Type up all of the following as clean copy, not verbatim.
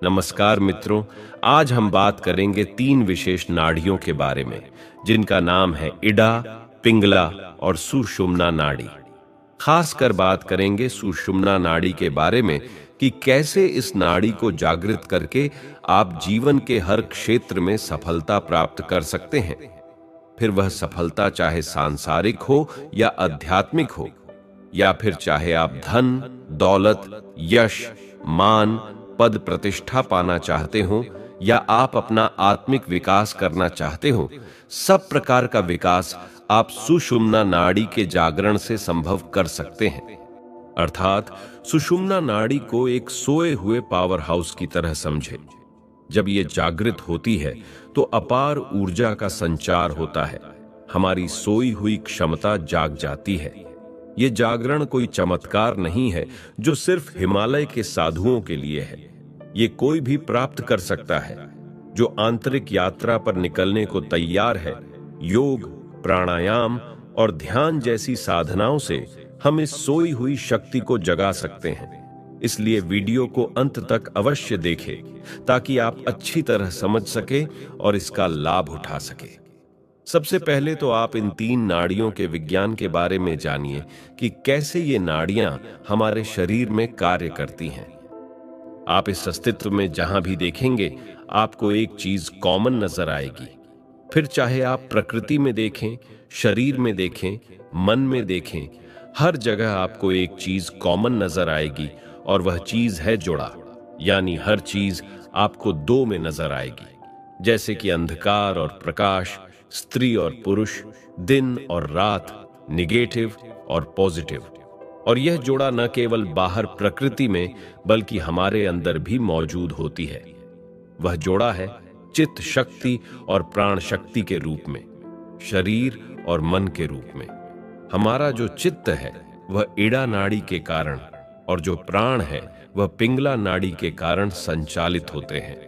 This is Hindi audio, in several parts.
नमस्कार मित्रों, आज हम बात करेंगे तीन विशेष नाड़ियों के बारे में जिनका नाम है इडा, पिंगला और सुषुम्ना नाड़ी। खासकर बात करेंगे सुषुम्ना नाड़ी के बारे में कि कैसे इस नाड़ी को जागृत करके आप जीवन के हर क्षेत्र में सफलता प्राप्त कर सकते हैं। फिर वह सफलता चाहे सांसारिक हो या आध्यात्मिक हो, या फिर चाहे आप धन, दौलत, यश, मान, पद प्रतिष्ठा पाना चाहते हो या आप अपना आत्मिक विकास करना चाहते हो, सब प्रकार का विकास आप सुषुम्ना नाड़ी के जागरण से संभव कर सकते हैं। अर्थात सुषुम्ना नाड़ी को एक सोए हुए पावर हाउस की तरह समझे। जब ये जागृत होती है तो अपार ऊर्जा का संचार होता है, हमारी सोई हुई क्षमता जाग जाती है। ये जागरण कोई चमत्कार नहीं है जो सिर्फ हिमालय के साधुओं के लिए है। ये कोई भी प्राप्त कर सकता है। जो आंतरिक यात्रा पर निकलने को तैयार है, योग, प्राणायाम और ध्यान जैसी साधनाओं से हम इस सोई हुई शक्ति को जगा सकते हैं। इसलिए वीडियो को अंत तक अवश्य देखें ताकि आप अच्छी तरह समझ सके और इसका लाभ उठा सके। सबसे पहले तो आप इन तीन नाड़ियों के विज्ञान के बारे में जानिए कि कैसे ये नाड़ियां हमारे शरीर में कार्य करती हैं। आप इस अस्तित्व में जहां भी देखेंगे आपको एक चीज कॉमन नजर आएगी। फिर चाहे आप प्रकृति में देखें, शरीर में देखें, मन में देखें, हर जगह आपको एक चीज कॉमन नजर आएगी और वह चीज है जुड़ा, यानी हर चीज आपको दो में नजर आएगी। जैसे कि अंधकार और प्रकाश, स्त्री और पुरुष, दिन और रात, निगेटिव और पॉजिटिव। और यह जोड़ा न केवल बाहर प्रकृति में बल्कि हमारे अंदर भी मौजूद होती है। वह जोड़ा है चित्त शक्ति और प्राण शक्ति के रूप में, शरीर और मन के रूप में। हमारा जो चित्त है वह इड़ा नाड़ी के कारण और जो प्राण है वह पिंगला नाड़ी के कारण संचालित होते हैं।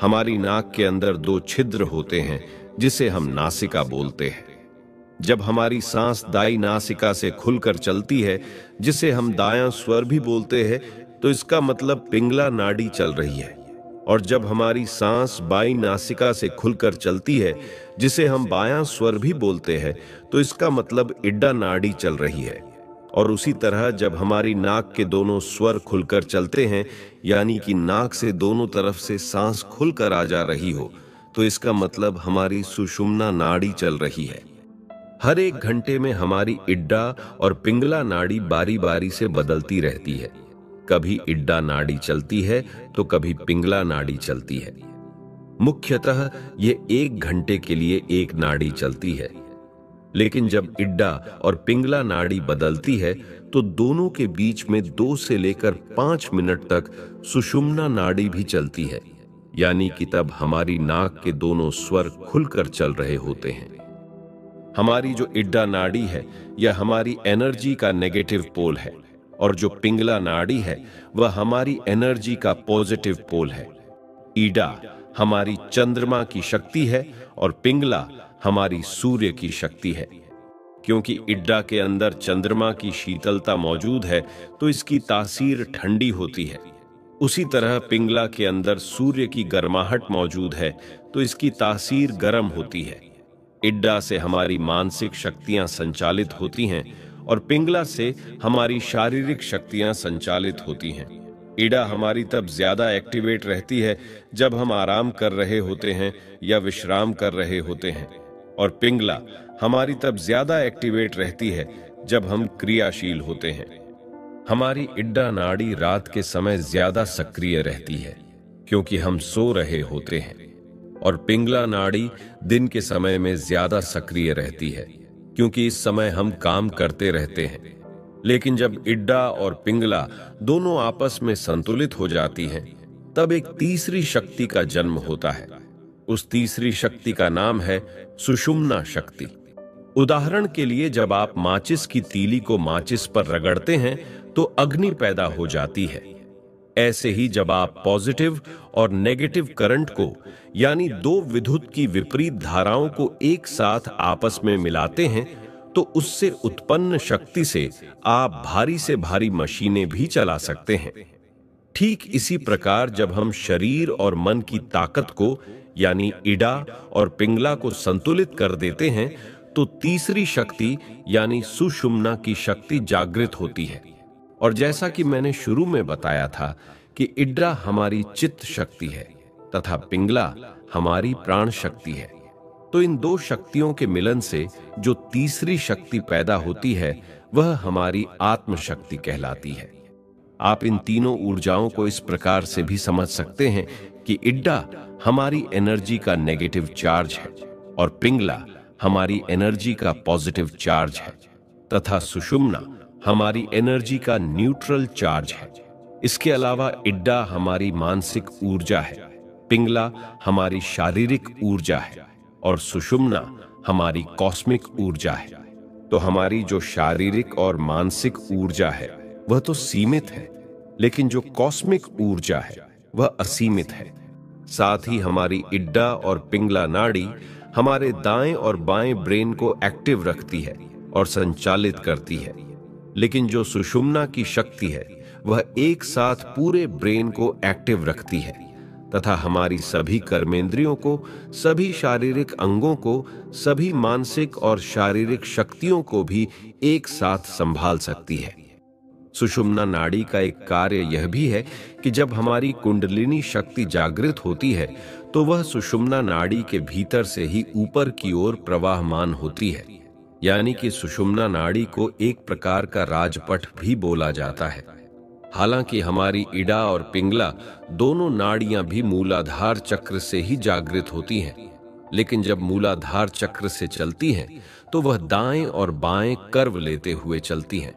हमारी नाक के अंदर दो छिद्र होते हैं जिसे हम नासिका बोलते हैं। जब हमारी सांस दाई नासिका से खुलकर चलती है, जिसे हम दायां स्वर भी बोलते हैं, तो इसका मतलब पिंगला नाड़ी चल रही है। और जब हमारी सांस बाई नासिका से खुलकर चलती है, जिसे हम बायां स्वर भी बोलते हैं, तो इसका मतलब इड्डा नाड़ी चल रही है। और उसी तरह जब हमारी नाक के दोनों स्वर खुलकर चलते हैं, यानी कि नाक से दोनों तरफ से सांस खुलकर आ जा रही हो, तो इसका मतलब हमारी सुषुम्ना नाड़ी चल रही है। हर एक घंटे में हमारी इड्डा और पिंगला नाड़ी बारी बारी से बदलती रहती है। कभी इड्डा नाड़ी चलती है तो कभी पिंगला नाड़ी चलती है। मुख्यतः ये एक घंटे के लिए एक नाड़ी चलती है। लेकिन जब इड्डा और पिंगला नाड़ी बदलती है तो दोनों के बीच में 2 से लेकर 5 मिनट तक सुषुम्ना नाड़ी भी चलती है, यानी कि तब हमारी नाक के दोनों स्वर खुलकर चल रहे होते हैं। हमारी जो इड्डा नाड़ी है यह हमारी एनर्जी का नेगेटिव पोल है और जो पिंगला नाड़ी है वह हमारी एनर्जी का पॉजिटिव पोल है। इडा हमारी चंद्रमा की शक्ति है और पिंगला हमारी सूर्य की शक्ति है। क्योंकि इड्डा के अंदर चंद्रमा की शीतलता मौजूद है तो इसकी तासीर ठंडी होती है। उसी तरह पिंगला के अंदर सूर्य की गर्माहट मौजूद है तो इसकी तासीर गर्म होती है। इड्डा से हमारी मानसिक शक्तियां संचालित होती हैं और पिंगला से हमारी शारीरिक शक्तियां संचालित होती हैं। इडा हमारी तब ज्यादा एक्टिवेट रहती है जब हम आराम कर रहे होते हैं या विश्राम कर रहे होते हैं, और पिंगला हमारी तब ज्यादा एक्टिवेट रहती है जब हम क्रियाशील होते हैं। हमारी इड्डा नाड़ी रात के समय ज्यादा सक्रिय रहती है क्योंकि हम सो रहे होते हैं, और पिंगला नाड़ी दिन के समय में ज्यादा सक्रिय रहती है क्योंकि इस समय हम काम करते रहते हैं। लेकिन जब इड्डा और पिंगला दोनों आपस में संतुलित हो जाती हैं, तब एक तीसरी शक्ति का जन्म होता है। उस तीसरी शक्ति का नाम है सुषुम्ना शक्ति। उदाहरण के लिए जब आप माचिस की तीली को माचिस पर रगड़ते हैं तो अग्नि पैदा हो जाती है। ऐसे ही जब आप पॉजिटिव और नेगेटिव करंट को, यानी दो विद्युत की विपरीत धाराओं को एक साथ आपस में मिलाते हैं, तो उससे उत्पन्न शक्ति से आप भारी से भारी मशीनें भी चला सकते हैं। ठीक इसी प्रकार जब हम शरीर और मन की ताकत को यानी इडा और पिंगला को संतुलित कर देते हैं तो तीसरी शक्ति यानी सुषुम्ना की शक्ति जागृत होती है। और जैसा कि मैंने शुरू में बताया था कि इड्रा हमारी चित्त शक्ति है तथा पिंगला हमारी प्राण शक्ति है, तो इन दो शक्तियों के मिलन से जो तीसरी शक्ति पैदा होती है वह हमारी आत्म शक्ति कहलाती है। आप इन तीनों ऊर्जाओं को इस प्रकार से भी समझ सकते हैं कि इड्डा हमारी एनर्जी का नेगेटिव चार्ज है और पिंगला हमारी एनर्जी का पॉजिटिव चार्ज है तथा सुषुम्ना हमारी एनर्जी का न्यूट्रल चार्ज है। इसके अलावा इड्डा हमारी मानसिक ऊर्जा है, पिंगला हमारी शारीरिक ऊर्जा है और सुषुम्ना हमारी कॉस्मिक ऊर्जा है। तो हमारी जो शारीरिक और मानसिक ऊर्जा है वह तो सीमित है, लेकिन जो कॉस्मिक ऊर्जा है वह असीमित है। साथ ही हमारी इड्डा और पिंगला नाड़ी हमारे दाएं और बाएं ब्रेन को एक्टिव रखती है और संचालित करती है, लेकिन जो सुषुम्ना की शक्ति है वह एक साथ पूरे ब्रेन को एक्टिव रखती है तथा हमारी सभी कर्मेंद्रियों को, सभी शारीरिक अंगों को, सभी मानसिक और शारीरिक शक्तियों को भी एक साथ संभाल सकती है। सुषुम्ना नाड़ी का एक कार्य यह भी है कि जब हमारी कुंडलिनी शक्ति जागृत होती है तो वह सुषुम्ना नाड़ी के भीतर से ही ऊपर की ओर प्रवाहमान होती है, यानी कि सुषुम्ना नाड़ी को एक प्रकार का राजपट भी बोला जाता है। हालांकि हमारी इडा और पिंगला दोनों नाड़ियां भी मूलाधार चक्र से ही जागृत होती हैं, लेकिन जब मूलाधार चक्र से चलती हैं तो वह दाएं और बाएं कर्व लेते हुए चलती हैं।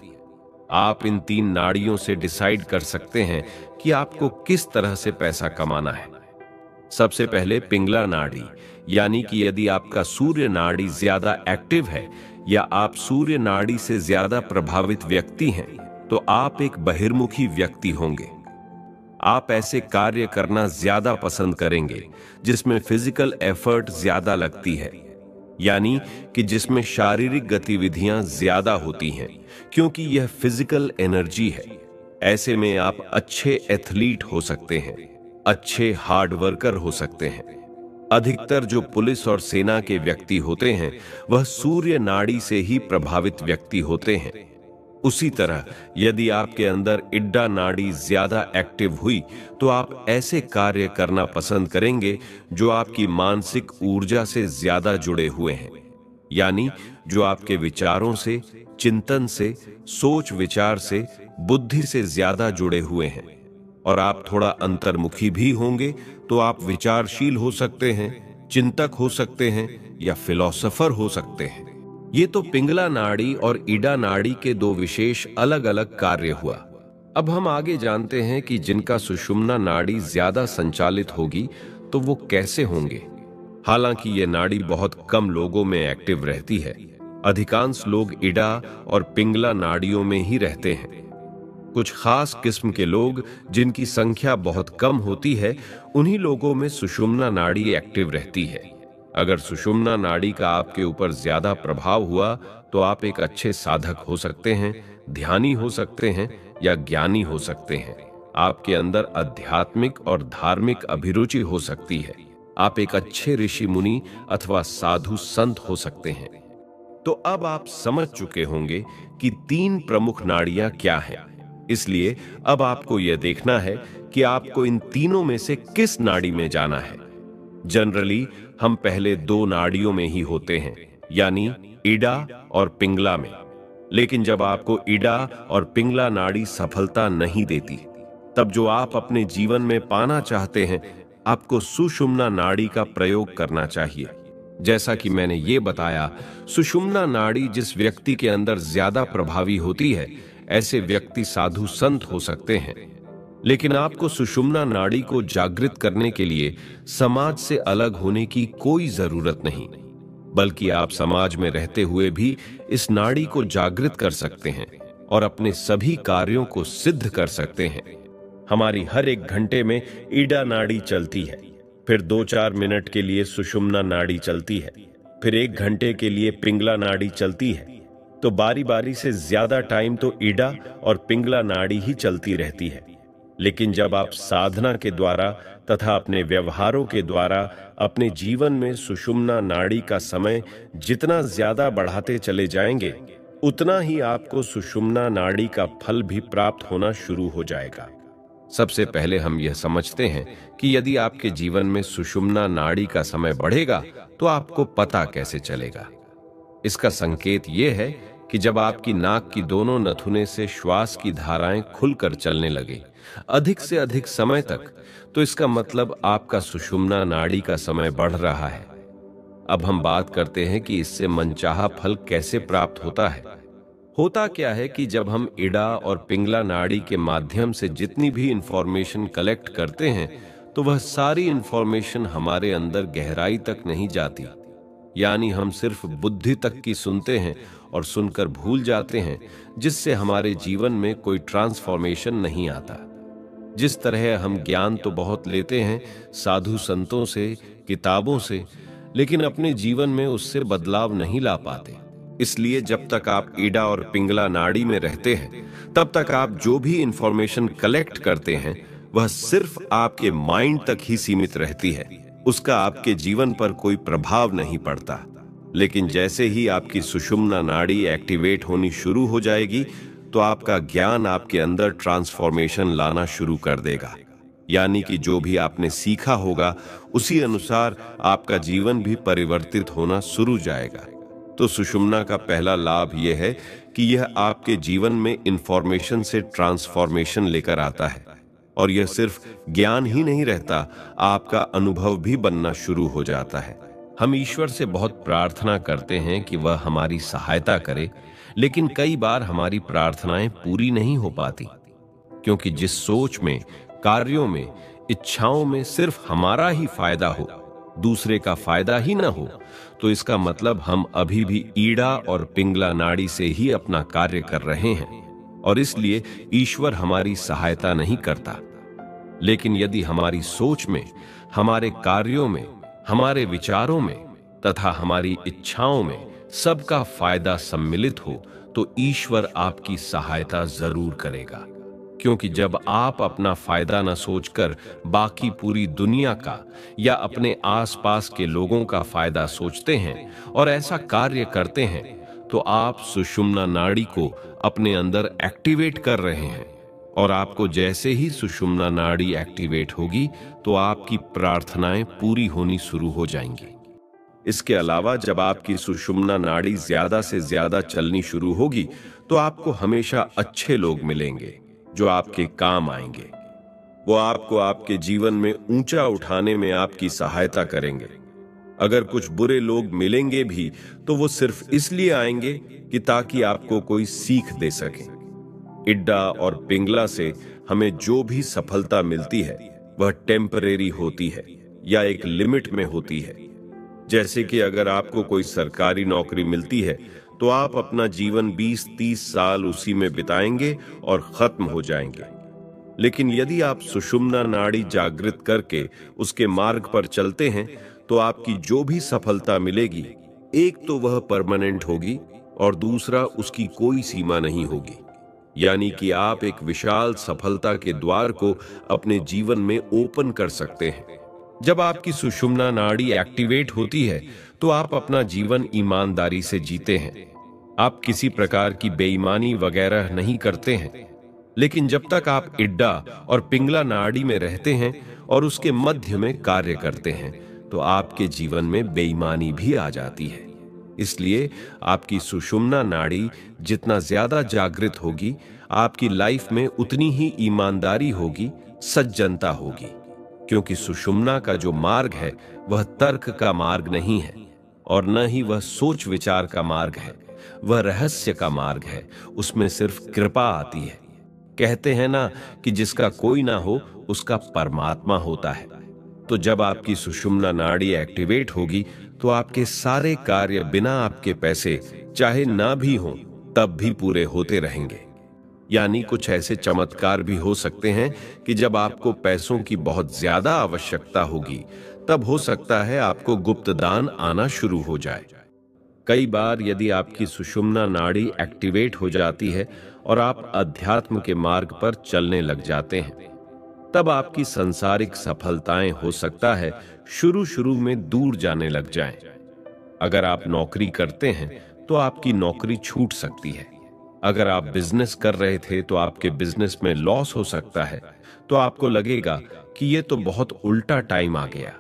आप इन तीन नाड़ियों से डिसाइड कर सकते हैं कि आपको किस तरह से पैसा कमाना है। सबसे पहले पिंगला नाड़ी, यानी कि यदि आपका सूर्य नाड़ी ज्यादा एक्टिव है या आप सूर्य नाड़ी से ज्यादा प्रभावित व्यक्ति हैं तो आप एक बहिर्मुखी व्यक्ति होंगे। आप ऐसे कार्य करना ज्यादा पसंद करेंगे जिसमें फिजिकल एफर्ट ज्यादा लगती है, यानी कि जिसमें शारीरिक गतिविधियां ज्यादा होती हैं, क्योंकि यह फिजिकल एनर्जी है। ऐसे में आप अच्छे एथलीट हो सकते हैं, अच्छे हार्ड वर्कर हो सकते हैं। अधिकतर जो पुलिस और सेना के व्यक्ति होते हैं वह सूर्य नाड़ी से ही प्रभावित व्यक्ति होते हैं। उसी तरह यदि आपके अंदर इड्डा नाड़ी ज्यादा एक्टिव हुई तो आप ऐसे कार्य करना पसंद करेंगे जो आपकी मानसिक ऊर्जा से ज्यादा जुड़े हुए हैं, यानी जो आपके विचारों से, चिंतन से, सोच विचार से, बुद्धि से ज्यादा जुड़े हुए हैं। और आप थोड़ा अंतर्मुखी भी होंगे तो आप विचारशील हो सकते हैं, चिंतक हो सकते हैं या फिलोसोफर हो सकते हैं। ये तो पिंगला नाड़ी और इडा नाड़ी के दो विशेष अलग अलग कार्य हुआ। अब हम आगे जानते हैं कि जिनका सुषुम्ना नाड़ी ज्यादा संचालित होगी तो वो कैसे होंगे। हालांकि ये नाड़ी बहुत कम लोगों में एक्टिव रहती है, अधिकांश लोग इडा और पिंगला नाड़ियों में ही रहते हैं। कुछ खास किस्म के लोग जिनकी संख्या बहुत कम होती है, उन्हीं लोगों में सुषुम्ना नाड़ी एक्टिव रहती है। अगर सुषुम्ना नाड़ी का आपके ऊपर ज्यादा प्रभाव हुआ तो आप एक अच्छे साधक हो सकते हैं, ध्यानी हो सकते हैं या ज्ञानी हो सकते हैं। आपके अंदर आध्यात्मिक और धार्मिक अभिरुचि हो सकती है। आप एक अच्छे ऋषि मुनि अथवा साधु संत हो सकते हैं। तो अब आप समझ चुके होंगे कि तीन प्रमुख नाड़ियां क्या हैं। इसलिए अब आपको यह देखना है कि आपको इन तीनों में से किस नाड़ी में जाना है। जनरली हम पहले दो नाड़ियों में ही होते हैं, यानी इडा और पिंगला में। लेकिन जब आपको इडा और पिंगला नाड़ी सफलता नहीं देती, तब जो आप अपने जीवन में पाना चाहते हैं, आपको सुषुम्ना नाड़ी का प्रयोग करना चाहिए। जैसा कि मैंने ये बताया, सुषुम्ना नाड़ी जिस व्यक्ति के अंदर ज्यादा प्रभावी होती है, ऐसे व्यक्ति साधु संत हो सकते हैं। लेकिन आपको सुषुम्ना नाड़ी को जागृत करने के लिए समाज से अलग होने की कोई जरूरत नहीं, बल्कि आप समाज में रहते हुए भी इस नाड़ी को जागृत कर सकते हैं और अपने सभी कार्यों को सिद्ध कर सकते हैं। हमारी हर एक घंटे में इडा नाड़ी चलती है, फिर 2-4 मिनट के लिए सुषुम्ना नाड़ी चलती है, फिर 1 घंटे के लिए पिंगला नाड़ी चलती है। तो बारी बारी से ज्यादा टाइम तो इडा और पिंगला नाड़ी ही चलती रहती है। लेकिन जब आप साधना के द्वारा तथा अपने व्यवहारों के द्वारा अपने जीवन में सुषुम्ना नाड़ी का समय जितना ज्यादा बढ़ाते चले जाएंगे, उतना ही आपको सुषुम्ना नाड़ी का फल भी प्राप्त होना शुरू हो जाएगा। सबसे पहले हम यह समझते हैं कि यदि आपके जीवन में सुषुम्ना नाड़ी का समय बढ़ेगा तो आपको पता कैसे चलेगा। इसका संकेत यह है कि जब आपकी नाक की दोनों नथुने से श्वास की धाराएं खुलकर चलने लगे अधिक से अधिक समय तक, तो इसका मतलब आपका सुषुम्ना नाड़ी का समय बढ़ रहा है। अब हम बात करते हैं कि इससे मनचाहा फल कैसे प्राप्त होता है। होता क्या है कि जब हम इड़ा और पिंगला नाड़ी के माध्यम से जितनी भी इंफॉर्मेशन कलेक्ट करते हैं, तो वह सारी इंफॉर्मेशन हमारे अंदर गहराई तक नहीं जाती। यानी हम सिर्फ बुद्धि तक की सुनते हैं और सुनकर भूल जाते हैं, जिससे हमारे जीवन में कोई ट्रांसफॉर्मेशन नहीं आता। जिस तरह हम ज्ञान तो बहुत लेते हैं साधु संतों से, किताबों से, लेकिन अपने जीवन में उससे बदलाव नहीं ला पाते। इसलिए जब तक आप इड़ा और पिंगला नाड़ी में रहते हैं, तब तक आप जो भी इंफॉर्मेशन कलेक्ट करते हैं वह सिर्फ आपके माइंड तक ही सीमित रहती है। उसका आपके जीवन पर कोई प्रभाव नहीं पड़ता। लेकिन जैसे ही आपकी सुषुम्ना नाड़ी एक्टिवेट होनी शुरू हो जाएगी, तो आपका ज्ञान आपके अंदर ट्रांसफॉर्मेशन लाना शुरू कर देगा। यानी कि जो भी आपने सीखा होगा उसी अनुसार आपका जीवन भी परिवर्तित होना शुरू जाएगा। तो सुषुम्ना का पहला लाभ यह है कि यह आपके जीवन में इंफॉर्मेशन से ट्रांसफॉर्मेशन लेकर आता है। और यह सिर्फ ज्ञान ही नहीं रहता, आपका अनुभव भी बनना शुरू हो जाता है। हम ईश्वर से बहुत प्रार्थना करते हैं कि वह हमारी सहायता करे, लेकिन कई बार हमारी प्रार्थनाएं पूरी नहीं हो पाती, क्योंकि जिस सोच में, कार्यों में, इच्छाओं में सिर्फ हमारा ही फायदा हो, दूसरे का फायदा ही ना हो, तो इसका मतलब हम अभी भी ईड़ा और पिंगला नाड़ी से ही अपना कार्य कर रहे हैं और इसलिए ईश्वर हमारी सहायता नहीं करता। लेकिन यदि हमारी सोच में, हमारे कार्यों में, हमारे विचारों में तथा हमारी इच्छाओं में सबका फायदा सम्मिलित हो, तो ईश्वर आपकी सहायता जरूर करेगा। क्योंकि जब आप अपना फायदा न सोचकर बाकी पूरी दुनिया का या अपने आसपास के लोगों का फायदा सोचते हैं और ऐसा कार्य करते हैं, तो आप सुषुम्ना नाड़ी को अपने अंदर एक्टिवेट कर रहे हैं। और आपको जैसे ही सुषुम्ना नाड़ी एक्टिवेट होगी, तो आपकी प्रार्थनाएं पूरी होनी शुरू हो जाएंगी। इसके अलावा जब आपकी सुषुम्ना नाड़ी ज्यादा से ज्यादा चलनी शुरू होगी, तो आपको हमेशा अच्छे लोग मिलेंगे जो आपके काम आएंगे। वो आपको आपके जीवन में ऊंचा उठाने में आपकी सहायता करेंगे। अगर कुछ बुरे लोग मिलेंगे भी, तो वो सिर्फ इसलिए आएंगे कि ताकि आपको कोई सीख दे सके। इड्डा और पिंगला से हमें जो भी सफलता मिलती है वह टेम्परेरी होती है या एक लिमिट में होती है। जैसे कि अगर आपको कोई सरकारी नौकरी मिलती है, तो आप अपना जीवन 20-30 साल उसी में बिताएंगे और खत्म हो जाएंगे। लेकिन यदि आप सुषुम्ना नाड़ी जागृत करके उसके मार्ग पर चलते हैं, तो आपकी जो भी सफलता मिलेगी, एक तो वह परमानेंट होगी और दूसरा उसकी कोई सीमा नहीं होगी। यानी कि आप एक विशाल सफलता के द्वार को अपने जीवन में ओपन कर सकते हैं। जब आपकी सुषुम्ना नाड़ी एक्टिवेट होती है, तो आप अपना जीवन ईमानदारी से जीते हैं। आप किसी प्रकार की बेईमानी वगैरह नहीं करते हैं। लेकिन जब तक आप इड्डा और पिंगला नाड़ी में रहते हैं और उसके मध्य में कार्य करते हैं, तो आपके जीवन में बेईमानी भी आ जाती है। इसलिए आपकी सुषुम्ना नाड़ी जितना ज्यादा जागृत होगी, आपकी लाइफ में उतनी ही ईमानदारी होगी, सज्जनता होगी। क्योंकि सुषुम्ना का जो मार्ग है वह तर्क का मार्ग नहीं है और न ही वह सोच विचार का मार्ग है, वह रहस्य का मार्ग है। उसमें सिर्फ कृपा आती है। कहते हैं ना कि जिसका कोई ना हो उसका परमात्मा होता है। तो जब आपकी सुषुम्ना नाड़ी एक्टिवेट होगी, तो आपके सारे कार्य बिना आपके पैसे चाहे ना भी हों तब भी पूरे होते रहेंगे। यानी कुछ ऐसे चमत्कार भी हो सकते हैं कि जब आपको पैसों की बहुत ज्यादा आवश्यकता होगी, तब हो सकता है आपको गुप्त दान आना शुरू हो जाए। कई बार यदि आपकी सुषुम्ना नाड़ी एक्टिवेट हो जाती है और आप अध्यात्म के मार्ग पर चलने लग जाते हैं, तब आपकी सांसारिक सफलताएं हो सकता है शुरू शुरू में दूर जाने लग जाएं। अगर आप नौकरी करते हैं तो आपकी नौकरी छूट सकती है। अगर आप बिजनेस कर रहे थे तो आपके बिजनेस में लॉस हो सकता है। तो आपको लगेगा कि ये तो बहुत उल्टा टाइम आ गया।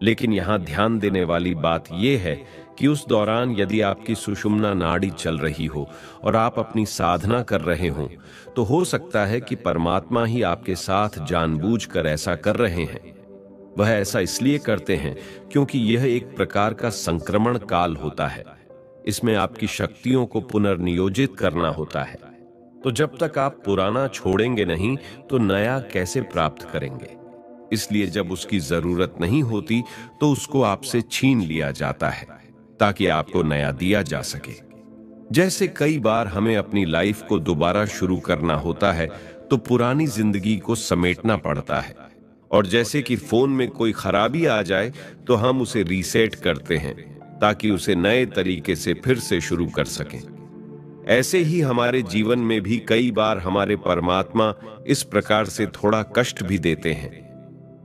लेकिन यहां ध्यान देने वाली बात यह है कि उस दौरान यदि आपकी सुषुम्ना नाड़ी चल रही हो और आप अपनी साधना कर रहे हों, तो हो सकता है कि परमात्मा ही आपके साथ जानबूझकर ऐसा कर रहे हैं। वह ऐसा इसलिए करते हैं क्योंकि यह एक प्रकार का संक्रमण काल होता है। इसमें आपकी शक्तियों को पुनर्नियोजित करना होता है। तो जब तक आप पुराना छोड़ेंगे नहीं तो नया कैसे प्राप्त करेंगे? इसलिए जब उसकी जरूरत नहीं होती तो उसको आपसे छीन लिया जाता है ताकि आपको नया दिया जा सके। जैसे कई बार हमें अपनी लाइफ को दोबारा शुरू करना होता है तो पुरानी जिंदगी को समेटना पड़ता है। और जैसे कि फोन में कोई खराबी आ जाए तो हम उसे रीसेट करते हैं ताकि उसे नए तरीके से फिर से शुरू कर सकें। ऐसे ही हमारे जीवन में भी कई बार हमारे परमात्मा इस प्रकार से थोड़ा कष्ट भी देते हैं,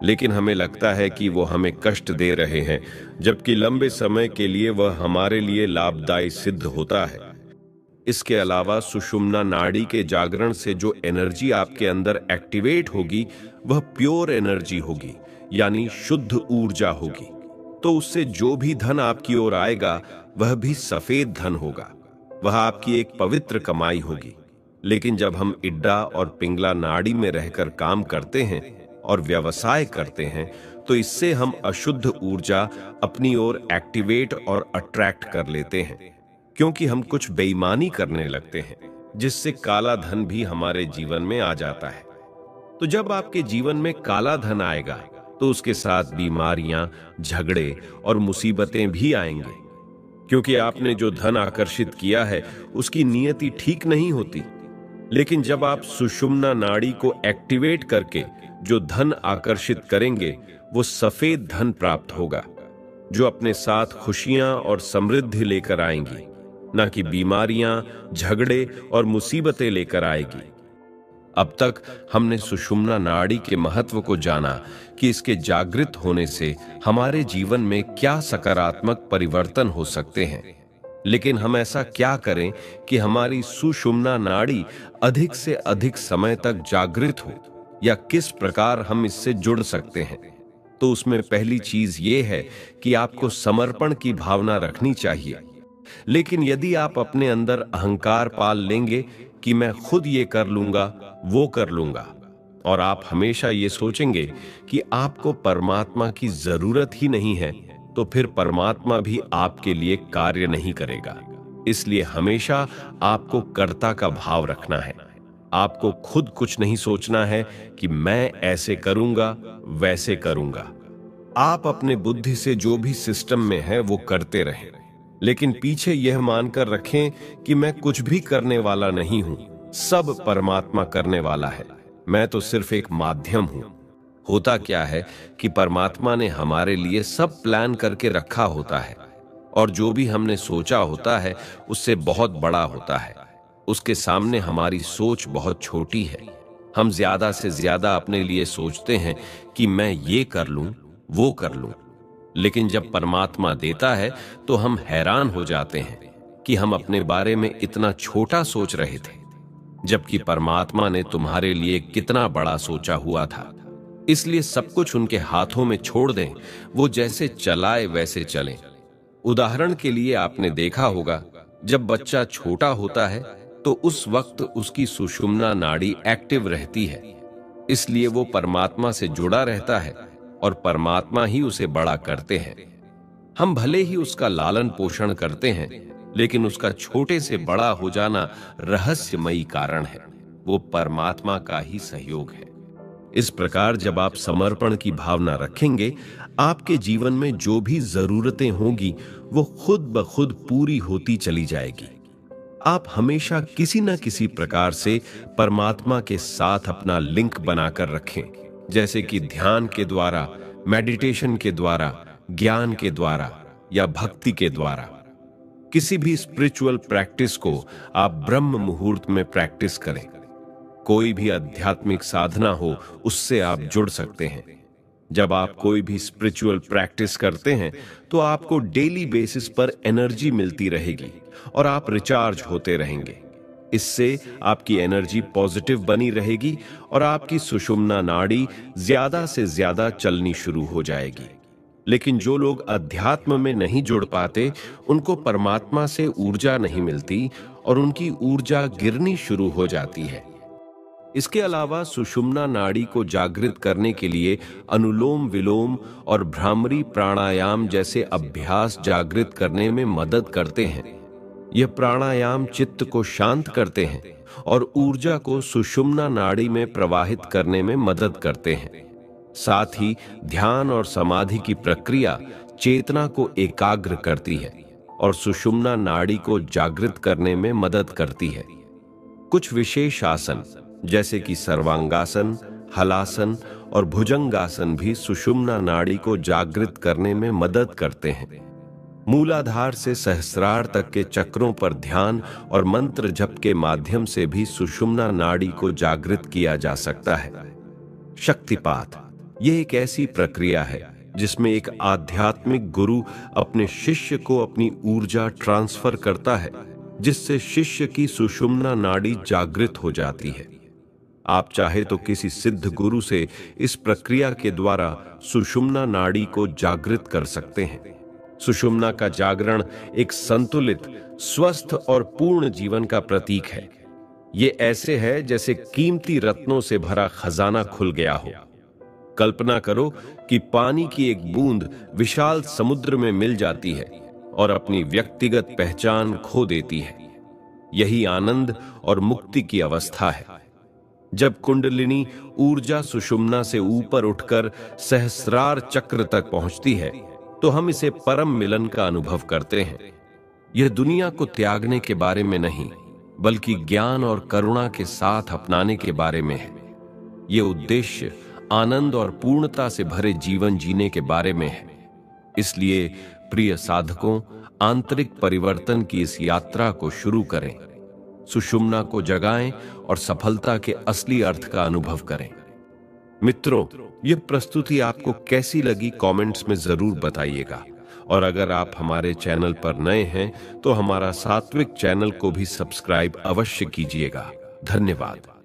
लेकिन हमें लगता है कि वो हमें कष्ट दे रहे हैं, जबकि लंबे समय के लिए वह हमारे लिए लाभदायी सिद्ध होता है। इसके अलावा सुषुम्ना नाड़ी के जागरण से जो एनर्जी आपके अंदर एक्टिवेट होगी वह प्योर एनर्जी होगी, यानी शुद्ध ऊर्जा होगी। तो उससे जो भी धन आपकी ओर आएगा वह भी सफेद धन होगा। वह आपकी एक पवित्र कमाई होगी। लेकिन जब हम इड्डा और पिंगला नाड़ी में रहकर काम करते हैं और व्यवसाय करते हैं तो इससे हम अशुद्ध ऊर्जा अपनी ओर एक्टिवेट और अट्रैक्ट कर लेते हैं, क्योंकि हम कुछ बेईमानी करने लगते हैं जिससे काला धन भी हमारे जीवन में आ जाता है। तो जब आपके जीवन में काला धन आएगा तो उसके साथ बीमारियां, झगड़े और मुसीबतें भी आएंगे, क्योंकि आपने जो धन आकर्षित किया है उसकी नियति ठीक नहीं होती। लेकिन जब आप सुषुम्ना नाड़ी को एक्टिवेट करके जो धन आकर्षित करेंगे वो सफेद धन प्राप्त होगा, जो अपने साथ खुशियां और समृद्धि लेकर आएंगी, न कि बीमारियां, झगड़े और मुसीबतें लेकर आएगी। अब तक हमने सुषुम्ना नाड़ी के महत्व को जाना कि इसके जागृत होने से हमारे जीवन में क्या सकारात्मक परिवर्तन हो सकते हैं। लेकिन हम ऐसा क्या करें कि हमारी सुषुम्ना नाड़ी अधिक से अधिक समय तक जागृत हो, या किस प्रकार हम इससे जुड़ सकते हैं? तो उसमें पहली चीज ये है कि आपको समर्पण की भावना रखनी चाहिए। लेकिन यदि आप अपने अंदर अहंकार पाल लेंगे कि मैं खुद ये कर लूंगा, वो कर लूंगा, और आप हमेशा ये सोचेंगे कि आपको परमात्मा की जरूरत ही नहीं है, तो फिर परमात्मा भी आपके लिए कार्य नहीं करेगा। इसलिए हमेशा आपको कर्ता का भाव रखना है। आपको खुद कुछ नहीं सोचना है कि मैं ऐसे करूंगा, वैसे करूंगा। आप अपने बुद्धि से जो भी सिस्टम में है वो करते रहें, लेकिन पीछे यह मानकर रखें कि मैं कुछ भी करने वाला नहीं हूं, सब परमात्मा करने वाला है, मैं तो सिर्फ एक माध्यम हूं। होता क्या है कि परमात्मा ने हमारे लिए सब प्लान करके रखा होता है, और जो भी हमने सोचा होता है उससे बहुत बड़ा होता है। उसके सामने हमारी सोच बहुत छोटी है। हम ज्यादा से ज्यादा अपने लिए सोचते हैं कि मैं ये कर लूं, वो कर लूं। लेकिन जब परमात्मा देता है तो हम हैरान हो जाते हैं कि हम अपने बारे में इतना छोटा सोच रहे थे, जबकि परमात्मा ने तुम्हारे लिए कितना बड़ा सोचा हुआ था। इसलिए सब कुछ उनके हाथों में छोड़ दें, वो जैसे चलाए वैसे चलें। उदाहरण के लिए आपने देखा होगा, जब बच्चा छोटा होता है तो उस वक्त उसकी सुषुम्ना नाड़ी एक्टिव रहती है, इसलिए वो परमात्मा से जुड़ा रहता है और परमात्मा ही उसे बड़ा करते हैं। हम भले ही उसका लालन पोषण करते हैं, लेकिन उसका छोटे से बड़ा हो जाना रहस्यमयी कारण है, वो परमात्मा का ही सहयोग है। इस प्रकार जब आप समर्पण की भावना रखेंगे, आपके जीवन में जो भी जरूरतें होंगी वो खुद ब खुद पूरी होती चली जाएगी। आप हमेशा किसी न किसी प्रकार से परमात्मा के साथ अपना लिंक बनाकर रखें, जैसे कि ध्यान के द्वारा, मेडिटेशन के द्वारा, ज्ञान के द्वारा या भक्ति के द्वारा। किसी भी स्पिरिचुअल प्रैक्टिस को आप ब्रह्म मुहूर्त में प्रैक्टिस करें। कोई भी आध्यात्मिक साधना हो उससे आप जुड़ सकते हैं। जब आप कोई भी स्पिरिचुअल प्रैक्टिस करते हैं तो आपको डेली बेसिस पर एनर्जी मिलती रहेगी और आप रिचार्ज होते रहेंगे। इससे आपकी एनर्जी पॉजिटिव बनी रहेगी और आपकी सुषुम्ना नाड़ी ज्यादा से ज्यादा चलनी शुरू हो जाएगी। लेकिन जो लोग अध्यात्म में नहीं जुड़ पाते, उनको परमात्मा से ऊर्जा नहीं मिलती और उनकी ऊर्जा गिरनी शुरू हो जाती है। इसके अलावा सुषुम्ना नाड़ी को जागृत करने के लिए अनुलोम विलोम और भ्रामरी प्राणायाम जैसे अभ्यास जागृत करने में मदद करते हैं। यह प्राणायाम चित्त को शांत करते हैं और ऊर्जा को सुषुम्ना नाड़ी में प्रवाहित करने में मदद करते हैं। साथ ही ध्यान और समाधि की प्रक्रिया चेतना को एकाग्र करती है और सुषुम्ना नाड़ी को जागृत करने में मदद करती है। कुछ विशेष आसन जैसे कि सर्वांगासन, हलासन और भुजंगासन भी सुषुम्ना नाड़ी को जागृत करने में मदद करते हैं। मूलाधार से सहस्रार तक के चक्रों पर ध्यान और मंत्र जप के माध्यम से भी सुषुम्ना नाड़ी को जागृत किया जा सकता है। शक्तिपात यह एक ऐसी प्रक्रिया है जिसमें एक आध्यात्मिक गुरु अपने शिष्य को अपनी ऊर्जा ट्रांसफर करता है, जिससे शिष्य की सुषुम्ना नाड़ी जागृत हो जाती है। आप चाहे तो किसी सिद्ध गुरु से इस प्रक्रिया के द्वारा सुषुम्ना नाड़ी को जागृत कर सकते हैं। सुषुम्ना का जागरण एक संतुलित, स्वस्थ और पूर्ण जीवन का प्रतीक है। ये ऐसे है जैसे कीमती रत्नों से भरा खजाना खुल गया हो। कल्पना करो कि पानी की एक बूंद विशाल समुद्र में मिल जाती है और अपनी व्यक्तिगत पहचान खो देती है। यही आनंद और मुक्ति की अवस्था है। जब कुंडलिनी ऊर्जा सुषुम्ना से ऊपर उठकर सहस्रार चक्र तक पहुंचती है तो हम इसे परम मिलन का अनुभव करते हैं। यह दुनिया को त्यागने के बारे में नहीं, बल्कि ज्ञान और करुणा के साथ अपनाने के बारे में है। यह उद्देश्य आनंद और पूर्णता से भरे जीवन जीने के बारे में है। इसलिए प्रिय साधकों, आंतरिक परिवर्तन की इस यात्रा को शुरू करें। सुषुम्ना को जगाएं और सफलता के असली अर्थ का अनुभव करें। मित्रों, यह प्रस्तुति आपको कैसी लगी कमेंट्स में जरूर बताइएगा। और अगर आप हमारे चैनल पर नए हैं तो हमारा सात्विक चैनल को भी सब्सक्राइब अवश्य कीजिएगा। धन्यवाद।